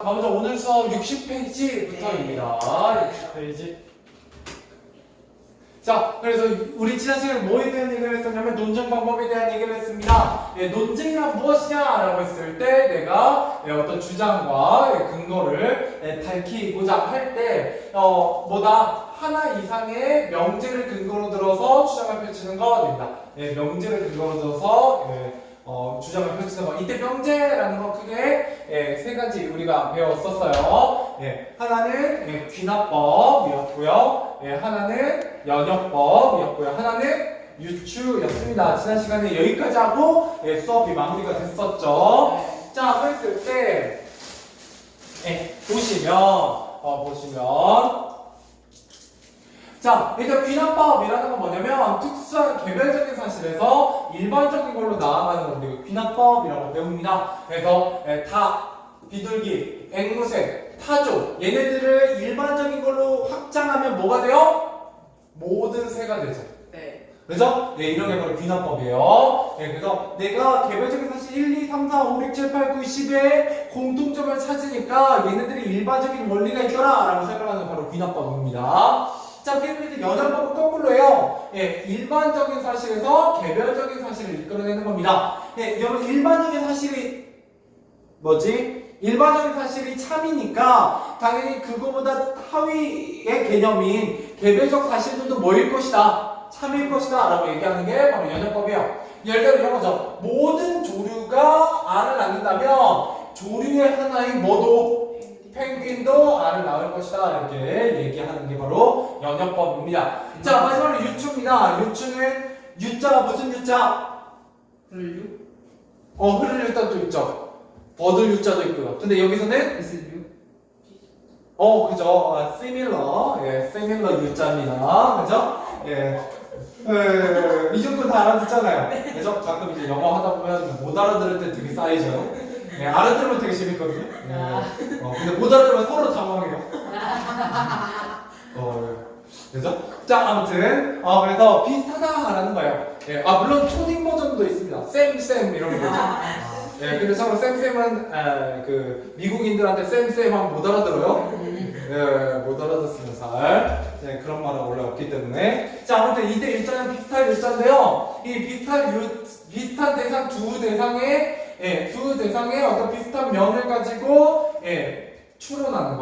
가보자. 오늘 수업 60페이지부터입니다. 60페이지. 자, 그래서 우리 지난 시간에 뭐에 대한 얘기를 했었냐면 논증 방법에 대한 얘기를 했습니다. 논증이란 무엇이냐라고 했을 때 내가 어떤 주장과 근거를 밝히고자 할 때 뭐다 하나 이상의 명제를 근거로 들어서 주장을 펼치는 것입니다. 명제를 근거로 들어서 주장을 펼치는 거. 이때 명제라는 거 크게 세 가지 우리가 배웠었어요. 하나는 귀납법이었고요. 하나는 연역법이었고요. 하나는 유추였습니다. 지난 시간에 여기까지 하고 수업이 마무리가 됐었죠. 자, 그랬을 때 보시면 자, 일단 귀납법이라는 건 뭐냐면 특수한 개별적인 사실에서 일반적인 걸로 나아가는 건데 귀납법이라고 배웁니다. 그래서 다, 비둘기, 앵무새, 타조 얘네들을 일반적인 걸로 확장하면 뭐가 돼요? 모든 새가 되죠. 네. 그죠? 이런 게 바로 귀납법이에요. 그래서 내가 개별적인 사실 1, 2, 3, 4, 5, 6, 7, 8, 9, 10의 공통점을 찾으니까 얘네들이 일반적인 원리가 있더라 라고 생각하는 게 바로 귀납법입니다. 자, 그런데 연역법은 거꾸로 해요. 일반적인 사실에서 개별적인 사실을 이끌어내는 겁니다. 여러분, 일반적인 사실이 뭐지? 일반적인 사실이 참이니까 당연히 그거보다 하위의 개념인 개별적 사실들도 뭐일 것이다? 참일 것이다 라고 얘기하는 게 바로 연역법이에요. 예를 들어 이런 거죠. 모든 조류가 알을 낳는다면 조류의 하나인 뭐도 펭귄도 알을 낳을 것이다 이렇게 얘기하는 게 바로 연역법입니다. 자, 마지막으로 유추입니다. 유추는 유자가 무슨 유자? 류? 흐를 유자도 있죠. 버들 유자도 있고요. 근데 여기서는 그죠. similar 유자입니다. 그죠? 이 정도는 다 알아듣잖아요. 그죠? 가끔 이제 영어 하다 보면 못 알아들을 때 되게 쌓이죠. 알아들으면 되게 재밌거든요. 근데 못 알아들으면 서로 당황해요. 그죠? 자, 아무튼 그래서 비슷하다라는 거예요. 물론 초딩 버전도 있습니다. 쌤 이런 거. 근데 참고로 쌤은 그 미국인들한테 쌤 하면 못 알아들어요. 못 알아듣으면 잘. 그런 말은 원래 없기 때문에. 자, 아무튼 이때 일자는 비슷한 일자인데요. 이 비슷한 대상 두 대상의 어떤 비슷한 면을 가지고 추론하는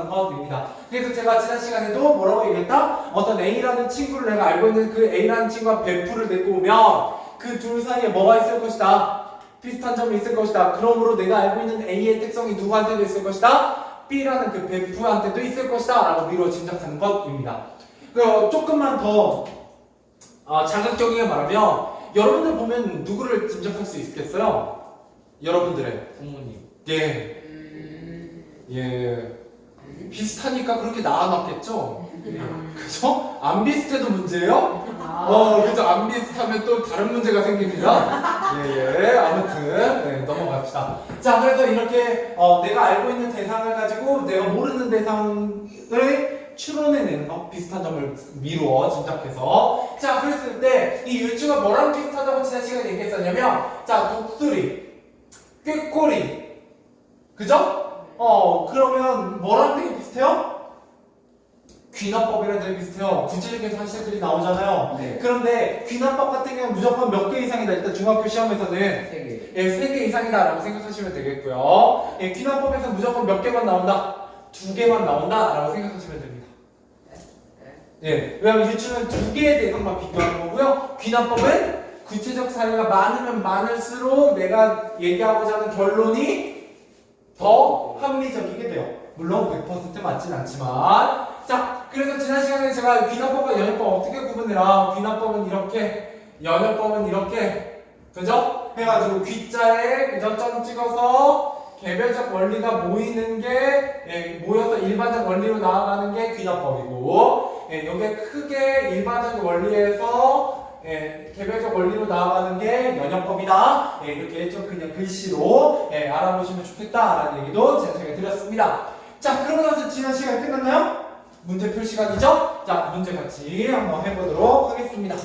것입니다. 그래서 제가 지난 시간에도 뭐라고 얘기했다? 어떤 A라는 친구를 내가 알고 있는 그 A라는 친구와 배프를 데리고 오면 그 둘 사이에 뭐가 있을 것이다? 비슷한 점이 있을 것이다. 그러므로 내가 알고 있는 A의 특성이 누구한테도 있을 것이다? B라는 그 배프한테도 있을 것이다 라고 미루어 짐작하는 것입니다. 조금만 더 자극적이게 말하면 여러분들 보면 누구를 짐작할 수 있겠어요? 여러분들의 부모님. 비슷하니까 그렇게 낳아놨겠죠? 그죠? 안 비슷해도 문제예요? 그죠? 안 비슷하면 또 다른 문제가 생깁니다. 아무튼 넘어갑시다. 자, 그래서 이렇게 내가 알고 있는 대상을 가지고 내가 모르는 대상을 추론해내는 거, 비슷한 점을 미루어 짐작해서. 자, 그랬을 때 이 유추가 뭐랑 비슷하다고 지난 시간에 얘기했었냐면, 자, 독수리, 꾀꼬리, 그죠? 그러면 뭐랑 되게 비슷해요? 귀납법이랑 되게 비슷해요. 구체적인 사실들이 나오잖아요. 그런데 귀납법 같은 경우는 무조건 몇 개 이상이다. 일단 중학교 시험에서는 3개 이상이다 라고 생각하시면 되겠고요. 귀납법에서 무조건 몇 개만 나온다? 2개만 나온다 라고 생각하시면 됩니다. 왜냐면 유추는 2개의 대상만 비교하는 거고요. 귀납법은 구체적 사례가 많으면 많을수록 내가 얘기하고자 하는 결론이 더 합리적이게 돼요. 물론 100% 맞진 않지만. 자, 그래서 지난 시간에 제가 귀납법과 연역법 어떻게 구분해라. 귀납법은 이렇게, 연역법은 이렇게, 그죠? 해가지고 귀자에 그죠? 점 찍어서 개별적 원리가 모이는 게 모여서 일반적 원리로 나아가는 게 귀납법이고, 여기에 크게 일반적 원리에서 개별적 원리로 나아가는 게 연역법이다. 이렇게 좀 그냥 글씨로 알아보시면 좋겠다라는 얘기도 제가 드렸습니다. 자, 그러고 나서 지난 시간 끝났나요? 문제 풀 시간이죠? 자, 문제 같이 한번 해보도록 하겠습니다.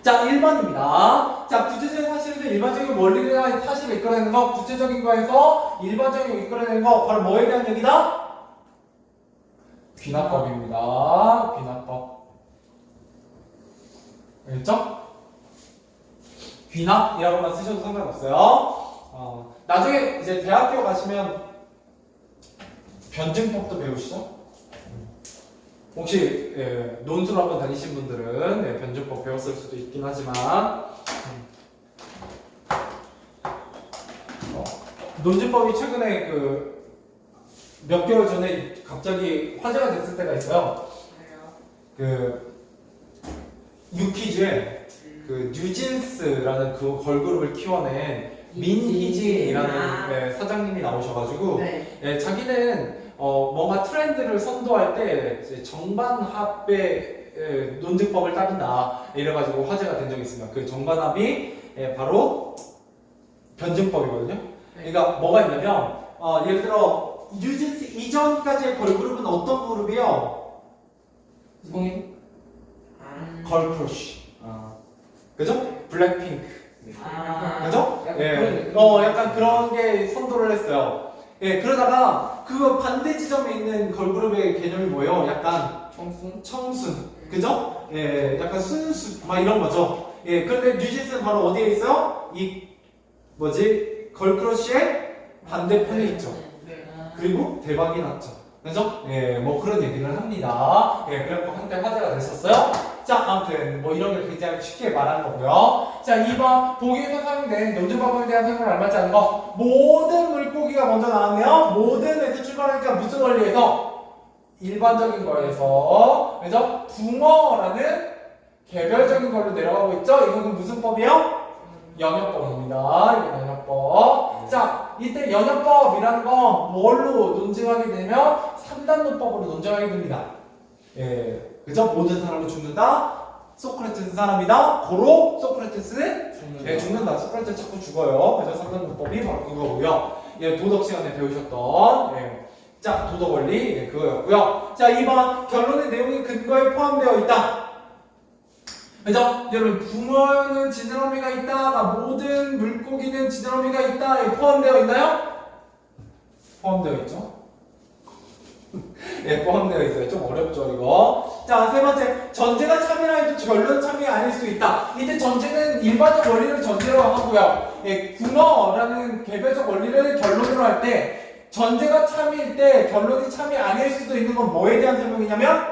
자, 1번입니다. 자, 구체적인 사실에서 일반적인 원리나 사실을 이끌어내는 거, 구체적인 거에서 일반적인 거 이끌어내는 거, 바로 뭐에 대한 얘기다? 귀납법입니다. 귀납법. 알겠죠? 귀납이라고만 쓰셔도 상관없어요. 나중에 이제 대학교 가시면 변증법도 배우시죠? 혹시 논술 학원 다니신 분들은 변증법 배웠을 수도 있긴 하지만 논증법이 최근에 몇 개월 전에 갑자기 화제가 됐을 때가 있어요. 유퀴즈에 뉴진스라는 그 걸그룹을 키워낸 민희진이라는 사장님이 나오셔가지고 자기는 뭔가 트렌드를 선도할 때 이제 정반합의 논증법을 따른다 이래가지고 화제가 된 적이 있습니다. 그 정반합이 바로 변증법이거든요. 그러니까 뭐가 있냐면 예를 들어 뉴진스 이전까지의 걸그룹은 어떤 그룹이요? 성인? 걸크러쉬. 그죠? 블랙핑크. 그죠? 약간 그런 게 선도를 했어요. 그러다가 그 반대 지점에 있는 걸그룹의 개념이 뭐예요? 약간 청순. 그죠? 약간 순수. 막 이런 거죠. 그런데 뉴진스는 바로 어디에 있어요? 걸크러쉬의 반대편에 있죠. 그리고 대박이 났죠. 그죠? 뭐 그런 얘기를 합니다. 그래서 한때 화제가 됐었어요. 자, 아무튼 뭐 이런 게 굉장히 쉽게 말하는 거고요. 자, 2번 보기에서 사용된 논증법에 대한 설명을 알맞지 않은 거. 모든 물고기가 먼저 나왔네요. 모든에서 출발하니까 무슨 원리에서? 일반적인 거에서. 그죠? 붕어라는 개별적인 걸로 내려가고 있죠. 이거는 무슨 법이에요? 연역법입니다. 이거 연역법. 자, 이때 연역법이라는 건 뭘로 논증하게 되면 3단노법으로 논증하게 됩니다. 그죠? 모든 사람은 죽는다. 소크라테스 사람이다. 고로 소크라테스는 죽는다. 소크라테스 자꾸 죽어요. 그래서 3단노법이 바로 그거고요. 도덕 시간에 배우셨던 자, 도덕 원리 그거였고요. 자, 2번 결론의 내용이 근거에 포함되어 있다. 그죠? 여러분, 붕어는 지느러미가 있다. 모든 물고기는 지느러미가 있다. 포함되어 있나요? 포함되어 있죠? 포함되어 있어요. 좀 어렵죠, 이거. 자, 세 번째. 전제가 참이라 해도 결론 참이 아닐 수 있다. 이때 전제는 일반적 원리를 전제로 하고요. 붕어라는 개별적 원리를 결론으로 할 때, 전제가 참일 때 결론이 참이 아닐 수도 있는 건 뭐에 대한 설명이냐면?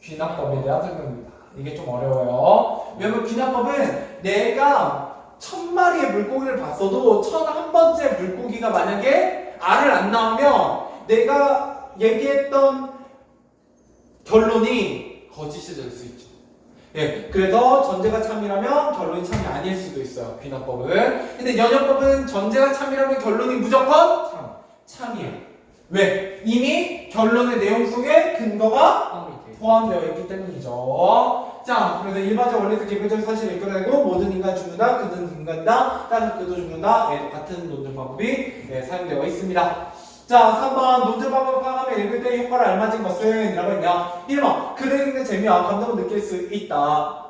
귀납법에 대한 설명입니다. 이게 좀 어려워요. 왜냐면 귀납법은 내가 1000마리의 물고기를 봤어도 1001번째 물고기가 만약에 알을 안 낳으면 내가 얘기했던 결론이 거짓이 될 수 있죠. 그래서 전제가 참이라면 결론이 참이 아닐 수도 있어요. 귀납법은. 근데 연역법은 전제가 참이라면 결론이 무조건 참이에요. 왜? 이미 결론의 내용 속에 근거가 포함되어 있기 때문이죠. 자, 그래서 일반적 원리에서 개별적 사실을 이끌어내고 모든 인간 죽는다, 그는 인간이다, 따라서 그도 죽는다. 같은 논증방법이 사용되어 있습니다. 자, 3번 논증방법을 파악하며 읽을 때 효과를 알맞은 것은 이라고 했냐? 1번 글을 읽는 재미와 감동을 느낄 수 있다.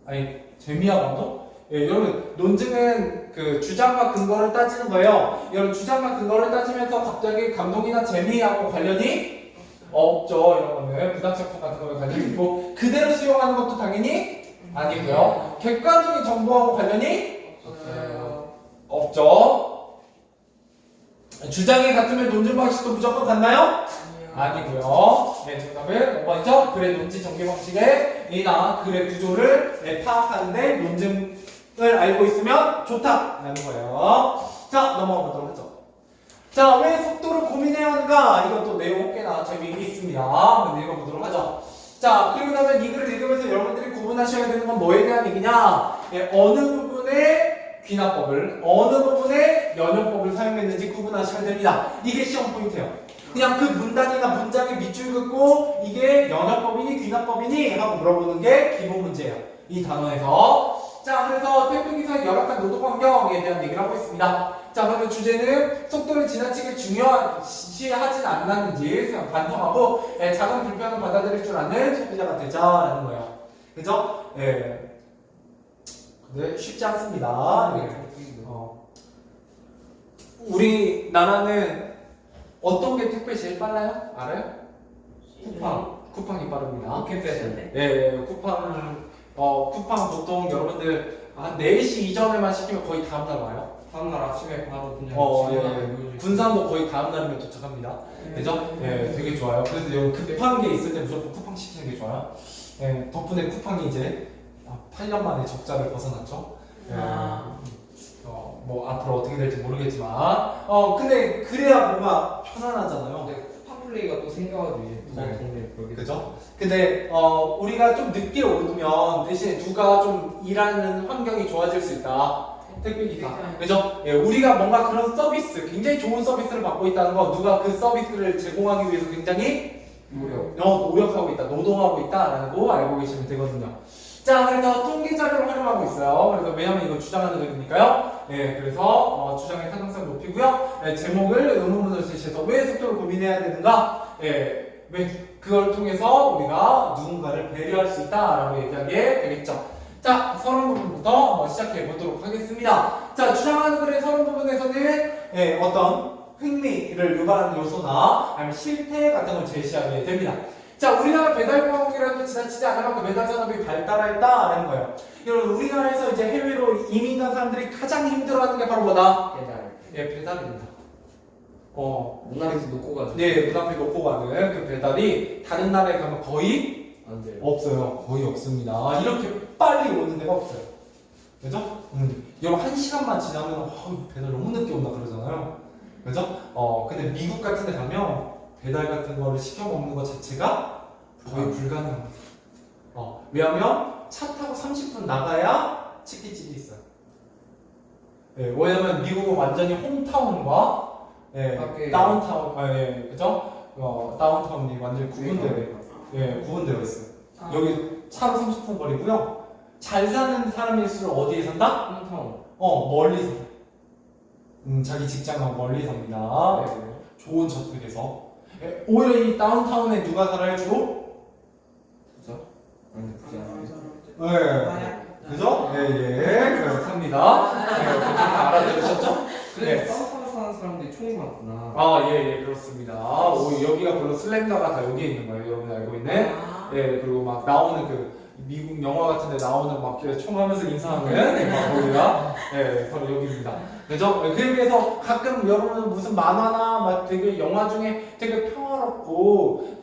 아니, 재미와 감동? 여러분, 논증은 그 주장과 근거를 따지는 거예요. 여러분, 주장과 근거를 따지면서 갑자기 감동이나 재미하고 관련이 없죠. 이런 거는 부당식품 같은 거에 관련이 있고 그대로 수용하는 것도 당연히 아니고요. 객관적인 정보하고 관련이 없죠. 주장이 같으면 논증 방식도 무조건 같나요? 아니고요. 정답은 5번이죠. 글의 논지 전개 방식의 이나 글의 구조를 파악하는데 논증을 알고 있으면 좋다라는 거예요. 자, 넘어가 보도록 하죠. 자, 왜 속도를 고민해야 하는가? 이것도 내용 꽤나 재미있습니다. 한번 읽어보도록 하죠. 자, 그리고 나면 이 글을 읽으면서 여러분들이 구분하셔야 되는 건 뭐에 대한 얘기냐? 어느 부분에 귀납법을, 어느 부분에 연역법을 사용했는지 구분하셔야 됩니다. 이게 시험 포인트예요. 그냥 그 문단이나 문장의 밑줄 긋고 이게 연역법이니 귀납법이니 하고 물어보는 게 기본 문제예요. 이 단어에서. 자, 그래서 태평기사의 열악한 노동 환경에 대한 얘기를 하고 있습니다. 자, 그러면 주제는 속도를 지나치게 중요시하진 않았는지 반성하고 작은 불편을 받아들일 줄 아는 소비자가 되자라는 거예요. 그죠? 예. 근데 쉽지 않습니다. 예. 우리나라는 어떤 게 택배 제일 빨라요? 알아요? 쿠팡이 빠릅니다. 캠페인인데. 예, 쿠팡 보통 여러분들 한 4시 이전에만 시키면 거의 다음날 와요. 다음날 아침에 바로 그냥 예. 군산도 거의 다음날이면 도착합니다. 그죠? 예, 되게 좋아요. 그래서 여기 급한 게 있을 때 무조건 쿠팡 시키는 게 좋아요. 예, 덕분에 쿠팡이 이제 8년 만에 적자를 벗어났죠. 예, 뭐 앞으로 어떻게 될지 모르겠지만, 근데 그래야 뭔가 편안하잖아요. 근데 쿠팡 플레이가 또 생겨가지고 이제 더 네. 동네 그렇게. 그죠? 근데 우리가 좀 늦게 오면 대신에 누가 좀 일하는 환경이 좋아질 수 있다. 택배기사. 그죠? 예, 우리가 뭔가 그런 서비스, 굉장히 좋은 서비스를 받고 있다는 거, 누가 그 서비스를 제공하기 위해서 굉장히 노력하고 있다, 노동하고 있다라고 알고 계시면 되거든요. 자, 그래서 통계 자료를 활용하고 있어요. 그래서 왜냐면 이거 주장하는 거니까요. 예, 그래서 주장의 타당성 높이고요. 예, 제목을 의문문으로 제시해서 왜 속도를 고민해야 되는가? 예, 왜 그걸 통해서 우리가 누군가를 배려할 수 있다라고 얘기하게 되겠죠. 자, 서론 부분부터 한번 시작해 보도록 하겠습니다. 자, 주장하는 글의 서론 부분에서는 예, 어떤 흥미를 유발하는 요소나 아니면 실태 같은 걸 제시하게 됩니다. 자, 우리나라 배달공항이라도 지나치지 않을 만큼 배달 산업이 발달했다라는 거예요. 여러분, 우리나라에서 이제 해외로 이민 간 사람들이 가장 힘들어하는 게 바로 뭐다? 배달. 예, 배달입니다. 문 앞에서 놓고 가죠. 네, 문 앞에 놓고 가는 그 배달이 다른 나라에 가면 거의 안 돼요. 없어요. 거의 없습니다. 이렇게 빨리 오는 데가 없어요. 그죠? 여러분, 1시간만 지나면 배달 너무 늦게 온다 그러잖아요. 그죠? 근데 미국 같은 데 가면 배달 같은 거를 시켜 먹는 것 자체가 거의 불가능합니다. 왜냐면 차 타고 30분 나가야 치킨집이 있어요. 예, 왜냐면 미국은 완전히 홈타운과 다운타운, 그죠? 다운타운이 완전히 구분되어 있어요. 여기 차로 30분 거리고요. 잘 사는 사람일수록 어디에 산다? 홈타운. 멀리 산다. 자기 직장과 멀리 삽니다. 좋은 저택에서. 오히려 이 다운타운에 누가 살아요 주로? 그죠? 아니 그죠. 네. 그죠? 예, 그렇습니다. 알아들으셨죠? 그래 다운타운 사는 사람들이 총이 많구나. 예, 그렇습니다. 여기가 별로 슬렌더가 다 여기에 있는 거예요. 여러분이 알고 있는. 예, 그리고 막 나오는 그 미국 영화 같은 데 나오는 막 총 하면서 인사하는 막 거기가 바로 여기입니다. 그죠? 그래서 가끔 여러분은 무슨 만화나 막 되게 영화 중에 되게 평화롭고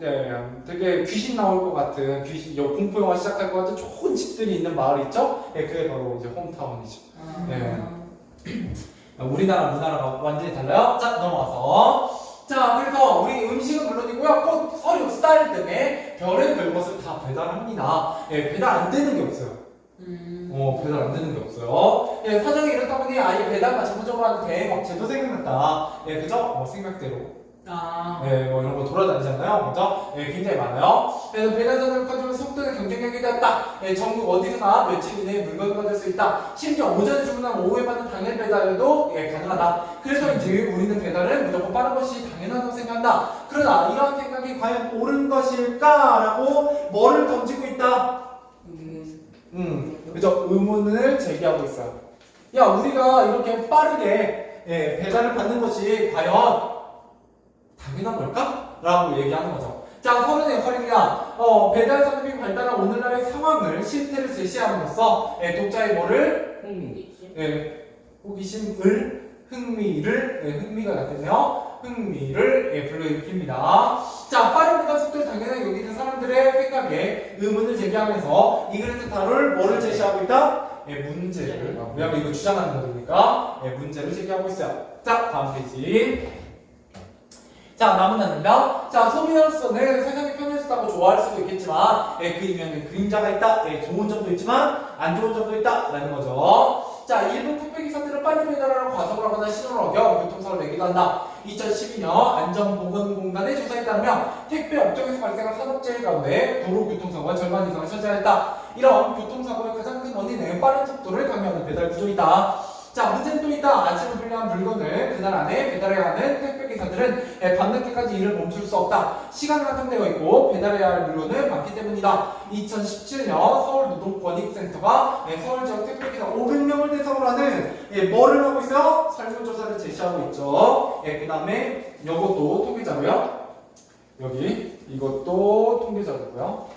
되게 귀신 나올 것 같은 공포 영화 시작할 것 같은 좋은 집들이 있는 마을 있죠? 그게 바로 이제 홈타운이죠. 우리나라 문화랑 완전히 달라요. 자, 넘어가서. 자, 그래서 우리 음식은 물론이고요. 꽃, 서류, 쌀 등의 별의별 것을 다 배달합니다. 배달 안 되는 게 없어요. 배달 안 되는 게 없어요. 사정이 이렇다 보니 아예 배달과 전문적으로 하는 대행업체도 생각났다. 그죠? 생각대로. 뭐 이런 거 돌아다니잖아요. 그죠? 굉장히 많아요. 그래서 배달 산업을 커지면 속도의 경쟁력이 되었다. 전국 어디서나 며칠 이내에 물건을 받을 수 있다. 심지어 오전에 주문하면 오후에 받는 당일 배달도 가능하다. 그래서 이제 우리는 배달을 무조건 빠른 것이 당연하다고 생각한다. 그러나 이러한 생각이 과연 옳은 것일까라고 뭐를 던지고 있다? 그죠? 의문을 제기하고 있어요. 야, 우리가 이렇게 빠르게 배달을 받는 것이 과연 당연한 걸까? 라고 얘기하는 거죠. 자, 서른의 역할입니다. 배달 산업이 발달한 오늘날의 상황을, 실태를 제시함으로써 독자의 뭐를? 호기심을, 흥미가 났겠네요. 흥미를 불러일으킵니다. 자, 빠른 배달 속도를 당연하게 여기는 사람들의 생각에 의문을 제기하면서 이 글에서 다룰 뭐를 제시하고 있다? 문제를. 왜냐면 이거 주장하는 거니까 문제를 제기하고 있어요. 자, 다음 페이지. 자, 남은 단어입니다. 자, 소비자로서는 세상이 편해졌다고 좋아할 수도 있겠지만 그 이면에 그림자가 있다. 좋은 점도 있지만 안 좋은 점도 있다 라는 거죠. 자, 일부 택배기사들은 빨리 배달하라고 과속을 하거나 신호를 어겨 교통사고를 내기도 한다. 2012년 안전보건공단의 조사에 따르면 택배 업종에서 발생한 산업재해 가운데 도로교통사고가 절반 이상을 차지했다. 이런 교통사고의 가장 큰 원인은 빠른 속도를 강요하는 배달 구조이다. 자, 문제는 또 있다. 아침을 분리한 물건을 그날 안에 배달해야 하는 택배기사들은 밤늦게까지 일을 멈출 수 없다. 시간은 한정되어 있고 배달해야 할 물건은 많기 때문이다. 2017년 서울노동권익센터가 서울지역 택배기사 500명을 대상으로 하는 뭐를 하고 있어요? 설문조사를 제시하고 있죠. 그 다음에 이것도 통계자료요. 여기 이것도 통계자료고요.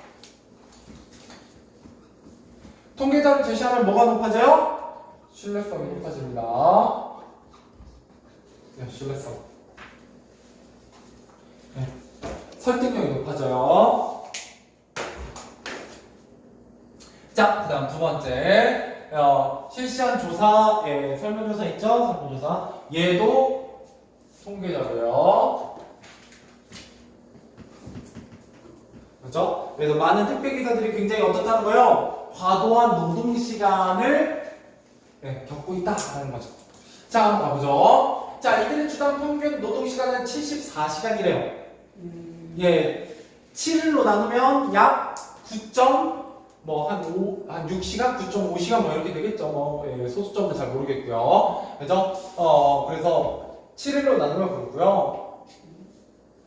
통계자료 제시하면 뭐가 높아져요? 신뢰성이 높아집니다. 신뢰성. 설득력이 높아져요. 자, 그 다음 두 번째. 실시한 조사, 설문조사 있죠? 설문조사. 얘도 통계자료요. 그렇죠? 그래서 많은 택배기사들이 굉장히 어떻다는 거예요? 과도한 노동시간을 겪고 있다라는 거죠. 자, 한번 가보죠. 자, 이들의 주당 평균 노동시간은 74시간이래요. 7일로 나누면 약 6시간, 9.5시간 뭐 이렇게 되겠죠. 소수점은 잘 모르겠고요. 그래서 7일로 나누면 그렇고요.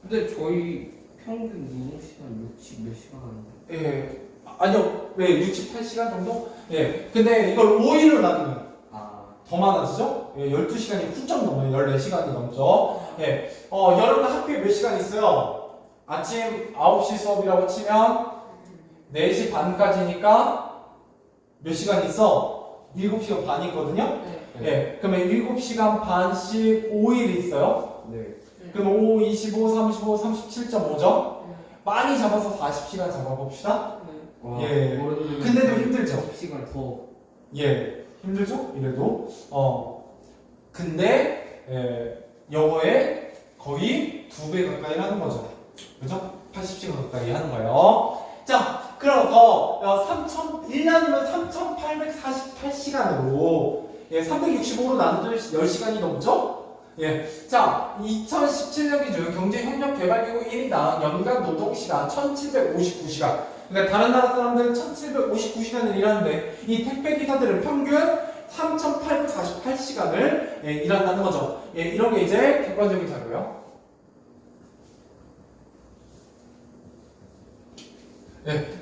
근데 저희 평균 노동시간 60 몇 시간 하는데? 아니요. 68시간 정도? 근데 이걸 5일로 나누면 더 많아지죠? 12시간이 훌쩍 넘어요. 14시간이 넘죠. 여러분 학교에 몇 시간 있어요? 아침 9시 수업이라고 치면 4시 반까지니까 몇 시간 있어? 7시간 반이 있거든요? 그러면 7시간 반씩 5일이 있어요? 그럼 5, 25, 35, 37.5죠? 많이 잡아서 40시간 잡아봅시다. 근데도 힘들죠? 10시간 더. 힘들죠? 이래도. 근데, 영어에 거의 2배 가까이 하는 거죠. 그죠? 80시간 가까이 하는 거예요. 자, 그래서 1년이면 3,848시간으로 365로 나누면 10시간이 넘죠? 자, 2017년 기준 경제협력개발기구 1인당 연간 노동시간 1,759시간. 그러니까 다른 나라 사람들은 1,759시간을 일하는데 이 택배기사들은 평균 3,848시간을 일한다는 거죠. 이런 게 이제 객관적인 자료예요.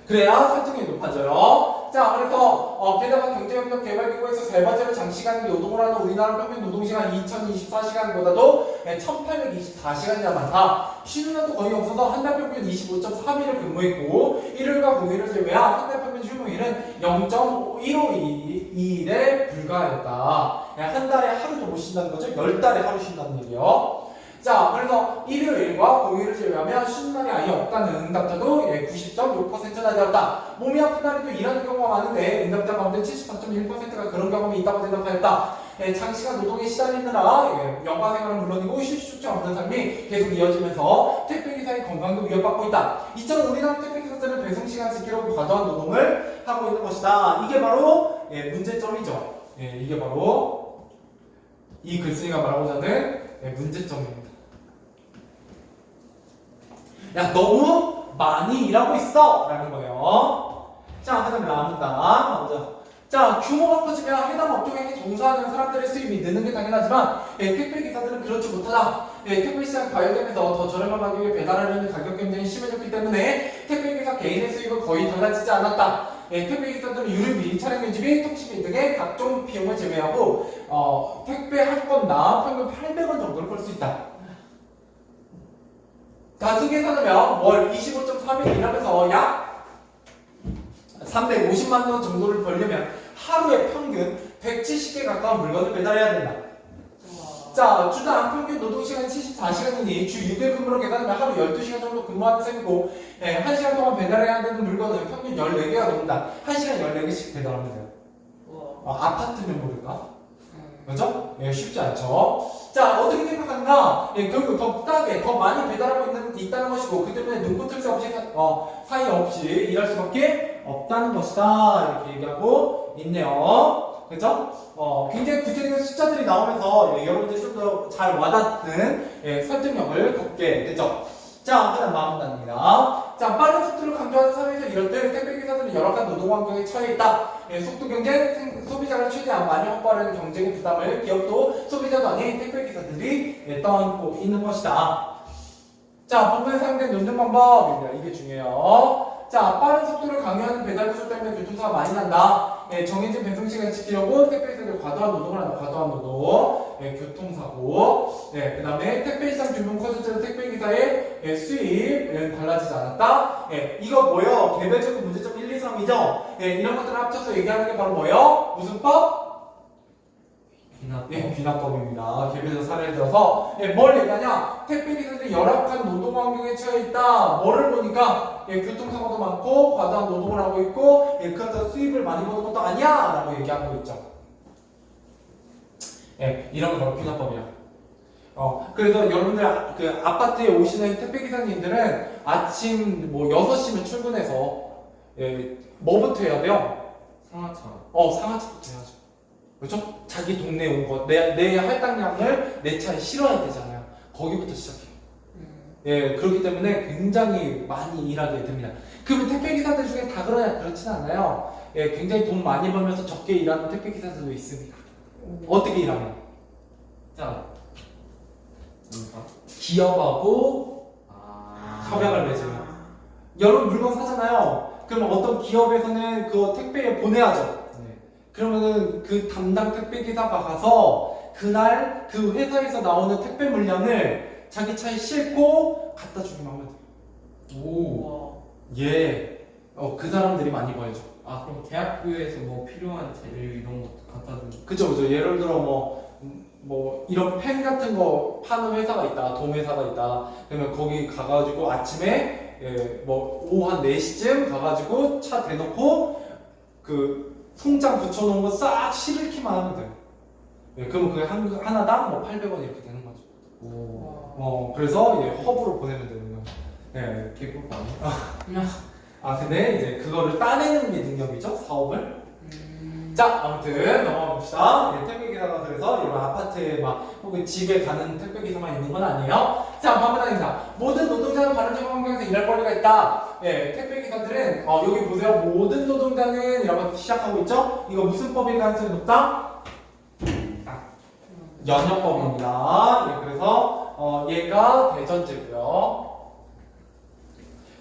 그래야 설득력이 높아져요. 자, 그래서 게다가 경제협력개발기구에서 세 번째로 장시간 노동을 하는 우리나라 평균 노동시간 2,024시간보다도 1,824시간이나 많다. 쉬는 날도 거의 없어서 한 달 평균 25.3일을 근무했고 일요일과 공휴일을 제외한 한 달 평균 휴무일은 0.15일에 불과하였다. 한 달에 하루도 못 쉰다는 거죠. 10달에 하루 쉰다는 얘기요. 자, 그래서 일요일과 공휴일을 제외하면 쉬는 날이 아예 없다는 응답자도 90.6%나 되었다. 몸이 아픈 날이 또 일하는 경우가 많은데 응답자 가운데 74.1%가 그런 경험이 있다고 대답하였다. 장시간 노동에 시달리느라 여가 생활은 물론이고 휴식 축제 없는 삶이 계속 이어지면서 택배기사의 건강도 위협받고 있다. 이처럼 우리나라 택배기사들은 배송시간 지키려고 과도한 노동을 하고 있는 것이다. 이게 바로 문제점이죠. 이게 바로 이 글쓴이가 말하고자 하는 문제점입니다. 야, 너무 많이 일하고 있어! 라는 거예요. 자, 그 다음에 나옵니다. 먼저. 자, 규모가 커지면 해당 업종에 종사하는 사람들의 수입이 느는 게 당연하지만 택배기사들은 그렇지 못하다. 택배시장 과열되면서 더 저렴한 가격에 배달하려는 가격 경쟁이 심해졌기 때문에 택배기사 개인의 수입은 거의 달라지지 않았다. 택배기사들은 유류비, 차량 유지비, 택시비 등의 각종 비용을 제외하고 택배 한 건당 평균 800원 정도를 벌 수 있다. 단순 계산하면 월 25.3일 일하면서 약 350만 원 정도를 벌려면 하루에 평균 170개 가까운 물건을 배달해야 된다. 자, 주당 평균 노동시간 74시간이니 주 6일 근무로 계산하면 하루 12시간 정도 근무하는 셈이고 1시간 동안 배달해야 되는 물건은 평균 14개가 됩니다. 1시간 14개씩 배달하면 돼요. 아파트면 모를까? 그죠? 쉽지 않죠? 자, 어떻게 생각하는가? 결국 더 싸게, 더 많이 배달하고 있다는 것이고 그 때문에 눈꽃을 새 없이 사이 없이 일할 수밖에 없다는 것이다. 이렇게 얘기하고 있네요. 그죠? 굉장히 구체적인 숫자들이 나오면서 여러분들이 좀 더 잘 와닿는 설득력을 갖게 되죠. 자, 그다음 마음 단위입니다. 자, 빠른 속도를 강조하는 사회에서 이럴 때 택배기사들은 열악한 노동 환경에 처해 있다. 예, 속도 경쟁, 소비자를 최대한 많이 확보하려는 경쟁의 부담을 기업도 소비자도 아닌 택배기사들이 떠안고 있는 것이다. 자, 부분에 사용된 논증 방법입니다. 이게 중요해요. 자, 빠른 속도를 강요하는 배달 구조 때문에 교통사고가 많이 난다. 예, 정해진 배송 시간 지키려고 택배기사들이 과도한 노동을 한다. 과도한 노동. 예, 교통사고. 예, 그 다음에 택배시장 규모는 커질수록 택배기사의 수입은 달라지지 않았다. 예, 이거 뭐예요? 개별적인 문제점 1, 2, 3이죠? 예, 이런 것들을 합쳐서 얘기하는 게 바로 뭐예요? 무슨 법? 귀납. 예, 귀납법입니다. 개별적 사례를 들어서 뭘 얘기하냐? 택배기사들이 열악한 노동 환경에 처해 있다. 뭐를 보니까 교통사고도 많고 과도한 노동을 하고 있고 그래서 수입을 많이 버는 것도 아니야 라고 얘기하고 있죠. 이런 거 바로 귀납법이야. 그래서 여러분들 그 아파트에 오시는 택배기사님들은 아침 뭐 6시면 출근해서 뭐부터 해야 돼요? 상하차. 상하차부터 해야죠. 그렇죠? 자기 동네에 온 거, 내 할당량을 내 차에 실어야 되잖아요. 거기부터 시작해요. 예, 그렇기 때문에 굉장히 많이 일하게 됩니다. 그럼 택배기사들 중에 다 그러냐? 그렇진 않아요. 예, 굉장히 돈 많이 벌면서 적게 일하는 택배기사들도 있습니다. 어떻게 일하냐? 자. 뭔가? 기업하고 협약을 맺으면. 여러분 물건 사잖아요. 그럼 어떤 기업에서는 그 택배에 보내야죠. 그러면은 그 담당 택배 기사가 가서 그날 그 회사에서 나오는 택배 물량을 자기 차에 싣고 갖다 주기만 하면 돼요. 오. 예. 그 사람들이 많이 벌죠. 그럼 대학교에서 뭐 필요한 재료 이런 것도 갖다 주는. 그죠. 예를 들어 뭐 이런 펜 같은 거 파는 회사가 있다, 돔회사가 있다. 그러면 거기 가가지고 아침에 뭐 오후 한 4시쯤 가가지고 차 대놓고 그 송장 붙여놓은 거 싹 실기만 하면 돼요. 그러면 그게 하나당 뭐 800원 이렇게 되는 거죠. 오. 그래서 허브로 보내면 되는 거예요. 개꿀 아니야? 근데 이제 그거를 따내는 게 능력이죠, 사업을. 자, 아무튼 넘어가 봅시다. 택배기사가 그래서 이런 아파트에 혹은 집에 가는 택배기사만 있는 건 아니에요. 자, 반면입니다. 모든 노동자는 바른정한 환경에서 일할 권리가 있다. 택배기사들은 여기 보세요. 모든 노동자는 이라고 시작하고 있죠. 이거 무슨 법일 가능성이 높다? 연역법입니다. 그래서 얘가 대전제고요.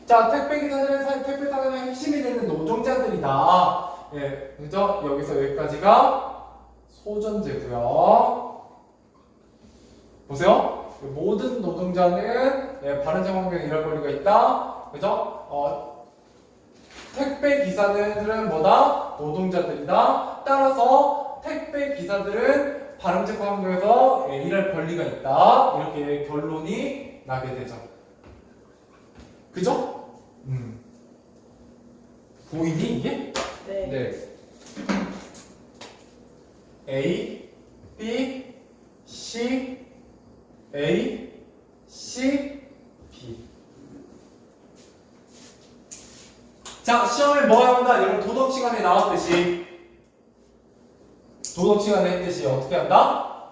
자, 택배기사들은 택배사의 핵심이 되는 노동자들이다. 그죠? 여기서 여기까지가 소전제고요. 보세요. 모든 노동자는 바른정한 환경에 일할 권리가 있다. 그죠? 택배기사들은 뭐다? 노동자들이다. 따라서 택배기사들은 바른정한 환경에서 일할 권리가 있다. 이렇게 결론이 나게 되죠. 그죠? 보이니 이게? 네. A, B, C, A, C, B. 자, 시험에 뭐 한다? 여러분 도덕 시간에 나왔듯이 어떻게 한다?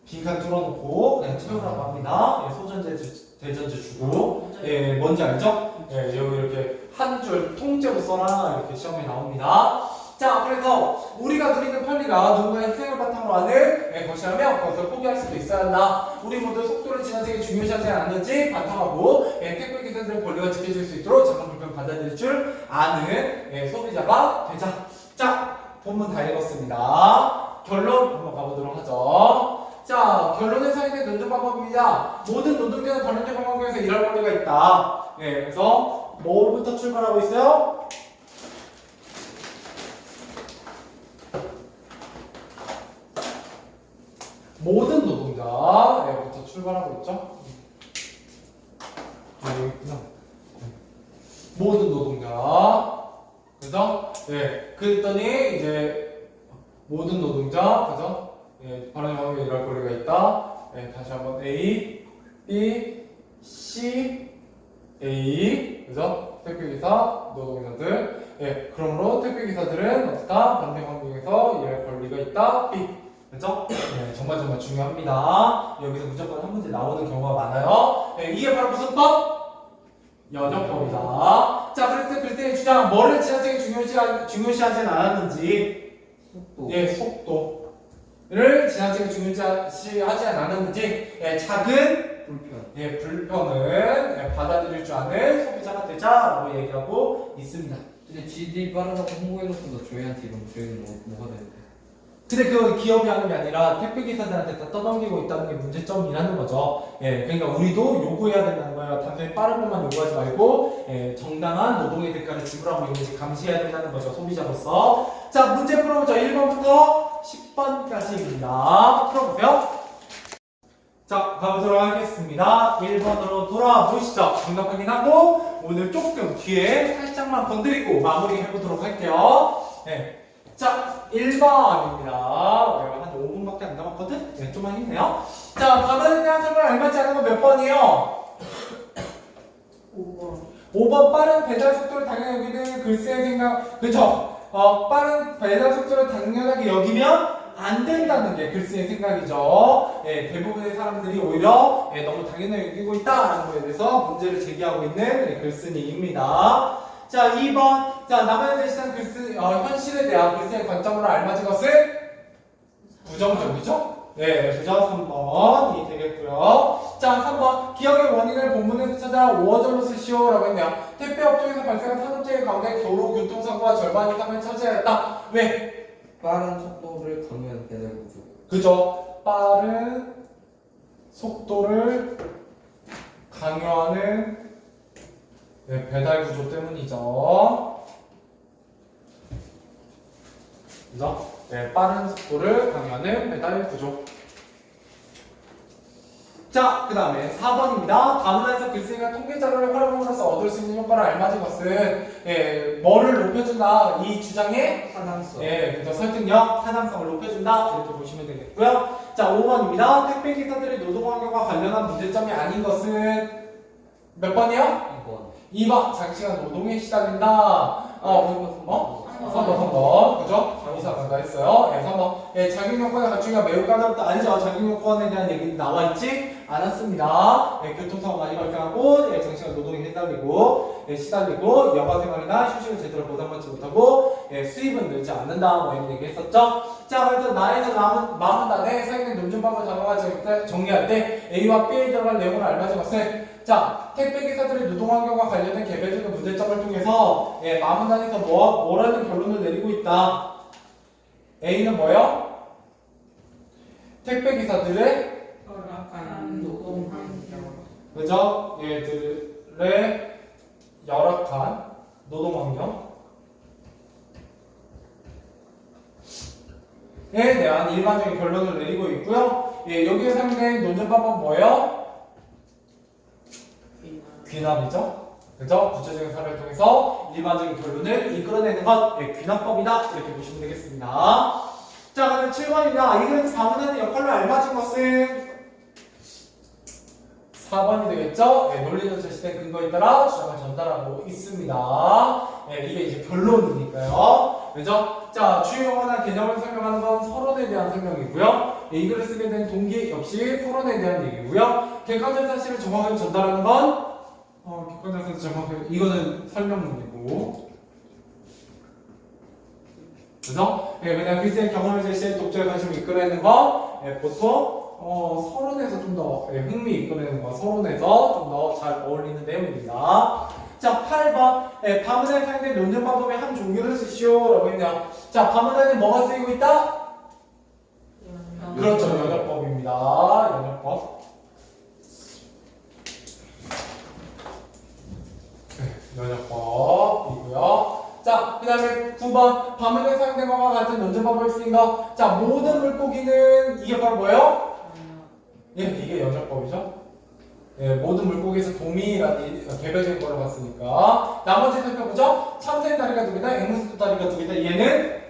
빈칸 뚫어놓고 그냥 채우라고 합니다. 소전제, 대전제 주고 뭔지 알죠? 여기 이렇게 한 줄 통째로 써라 이렇게 시험에 나옵니다. 자, 그래서 우리가 누리는 편리가 누군가의 희생을 바탕으로 하는 것이라면 그것을 포기할 수도 있어야 한다. 우리 모두 속도를 지나치게 중요시하지 않는지 바탕하고 택배기사들의 권리가 지켜질 수 있도록 작은 불편 받아들일 줄 아는 소비자가 되자. 자, 본문 다 읽었습니다. 결론 한번 가보도록 하죠. 자, 결론에 사용된 논증 방법입니다. 모든 노동자는 바른정한 환경에서 일할 권리가 있다. 그래서 뭐부터 출발하고 있어요? 모든 노동자부터 출발하고 있죠. 여기 있구나. 모든 노동자. 그래서 그랬더니 이제 모든 노동자, 그죠? 바른정한 환경에 일할 권리가 있다. 다시 한번 A, B, C, A, 그죠? 택배기사, 노동자들. 그러므로 택배기사들은 어떻다? 바른정한 환경에서 일할 권리가 있다. B. 그죠? 네, 정말 중요합니다. 여기서 무조건 한 문제 나오는 경우가 많아요. 네, 이게 바로 무슨 법? 연역법이다. 자, 그래서 글쎄의 주장, 뭐를 지나치게 중요시하진 않았는지, 속도. 예, 속도를 지나치게 중요시하지 않았는지, 예, 작은 불편. 예, 불편은 예, 받아들일 줄 아는 소비자가 되자라고 얘기하고 있습니다. 근데 GD 빠르다고 홍보해놓고도 저희한테 이러면 저희는 뭐가 되는데? 근데 그 기업이 하는 게 아니라 택배 기사들한테 다 떠넘기고 있다는 게 문제점이라는 거죠. 예, 그러니까 우리도 요구해야 된다는 거예요. 단순히 빠른 것만 요구하지 말고 예, 정당한 노동의 대가를 지불하고 있는지 감시해야 된다는 거죠. 소비자로서. 자, 문제 풀어보죠. 1번부터 10번까지입니다. 풀어보세요. 자, 가보도록 하겠습니다. 1번으로 돌아보시죠. 정답 확인하고 오늘 조금 뒤에 살짝만 건드리고 마무리해보도록 할게요. 네. 자, 1번입니다. 한 5분밖에 안 남았거든? 네, 좀만 힘내요. 자, 가만히 대한 설명 알맞지 않은 거 몇 번이요? 5번. 5번 빠른 배달 속도를 당연히 여기는 글쎄의 생각, 그쵸? 빠른 배달 속도를 당연하게 여기면 안 된다는 게 글쎄의 생각이죠. 예, 대부분의 사람들이 오히려 예, 너무 당연하게 여기고 있다라는 거에 대해서 문제를 제기하고 있는 예, 글쓴이입니다. 자, 2번. 자, 남한에 대시한 현실에 대한 글쓴이의 관점으로 알맞은 것은 부정적이죠? 네, 그죠? 3번이 되겠고요. 자, 3번. 기억의 원인을 본문에서 찾아 5어절로 쓰시오 라고 했네요. 택배업종에서 발생한 산업재해 가운데 도로 교통사고가 절반 이상을 차지하였다. 왜? 빠른 속도를 강요하는 배달 구조. 그죠? 빠른 속도를 강요하는 네, 배달 구조 때문이죠. 그죠? 네, 빠른 속도를 강요하는 배달 구조. 자, 그 다음에 4번입니다. 다문화에서 글쓰기가 통계 자료를 활용함으로써 얻을 수 있는 효과를 알맞은 것은 예, 뭐를 높여준다? 이 주장의 타당성. 예, 그죠. 설득력, 타당성을 높여준다. 이렇게 보시면 되겠고요. 자, 5번입니다. 택배 기사들의 노동 환경과 관련한 문제점이 아닌 것은 몇 번이요? 2번. 장시간 노동에 시달린다. 3번. 그죠? 이상하다 했어요. 예, 3번. 예, 자격요건을 갖추기가 매우 까다롭다. 아니죠. 자격요건에 대한 얘기는 나와 있지 않았습니다. 예, 교통사고 많이 발생하고, 예, 장시간 노동에 시달리고, 여가 생활이나 휴식을 제대로 보상받지 못하고, 예, 수입은 늘지 않는다. 뭐 이런 얘기 했었죠. 자, 그래서 나에서 남은 단에 사용된 논증법을 정리할 때 A와 B에 들어갈 내용을 알맞은 것은 자, 택배기사들의 노동환경과 관련된 개별적인 문제점을 통해서 예, 마문단에서 뭐라는 결론을 내리고 있다. A는 뭐요? 택배기사들의 열악한 노동 환경. 그죠? 얘들의 열악한 노동환경에 대한 일반적인 결론을 내리고 있고요. 예, 여기에 사용된 논증법은 뭐예요? 귀납이죠. 그죠? 구체적인 사례를 통해서 일반적인 결론을 이끌어내는 것, 예, 귀납법이다. 이렇게 보시면 되겠습니다. 자, 그다음 7번입니다. 이 그래서 반문하는 역할로 알맞은 것은 4번이 되겠죠? 예, 논리적 제시된 근거에 따라 주장을 전달하고 있습니다. 예, 이게 이제 변론이니까요. 그죠? 자, 주요 용어나 개념을 설명하는 건 서론에 대한 설명이고요. 예, 이 글을 쓰게 된 동기 역시 서론에 대한 얘기고요. 객관적 사실을 정확하게 전달하는 건 객관적 사실 정확하게 이거는 설명문이고. 그죠? 예, 그냥 글쎄의 경험을 제시해 독자의 관심을 이끌어내는 건 예, 보통 서론에서 좀 더 흥미 이끌어내는 거, 서론에서 좀 더 잘 어울리는 내용입니다. 자, 8번. 예, 반문에 사용된 논증방법의 한 종류를 쓰시오 라고 했네요. 자, 반문에는 뭐가 쓰이고 있다? 그렇죠. 연역법입니다. 연역법. 네, 연역법이고요. 자, 그 다음에 9번. 반문에 사용된 것과 같은 논증방법을 쓰인 거. 자, 모든 물고기는 이게 바로 뭐예요? 예, 이게 연역법이죠. 예, 모든 물고기에서 동일한 개별적인 거를 봤으니까. 나머지 살펴보죠. 참새 다리가 두 개다, 앵무새 다리가 두 개다. 얘는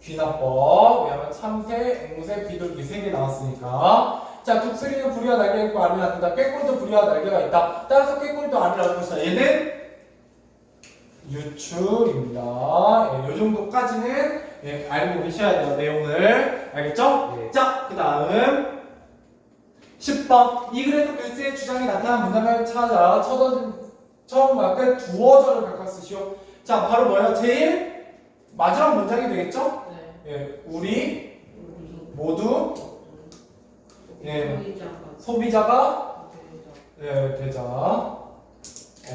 귀납법. 왜냐면 참새, 앵무새, 비둘기 세 개 나왔으니까. 자, 독수리는 부리와 날개가 있고 알을 낳는다. 꾀꼬리도 부리와 날개가 있다. 따라서 꾀꼬리도 알을 낳을 것이다. 얘는 유출입니다. 예, 요 정도까지는 예, 알고 계셔야 돼요. 내용을. 알겠죠? 네. 자, 그 다음 10번. 이 글에서 글쓰의 주장이 나타난 문장을 찾아 처음 앞에 두어절을 각각 쓰시오. 자, 바로 뭐예요? 제일 마지막 문장이 되겠죠? 네. 예, 우리 모두 예, 소비자가 소비자가 대자. 예, 되자.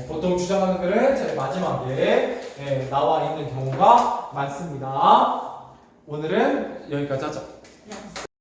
보통 주장하는 글은 제일 마지막에 예, 나와 있는 경우가 많습니다. 오늘은 여기까지 하죠.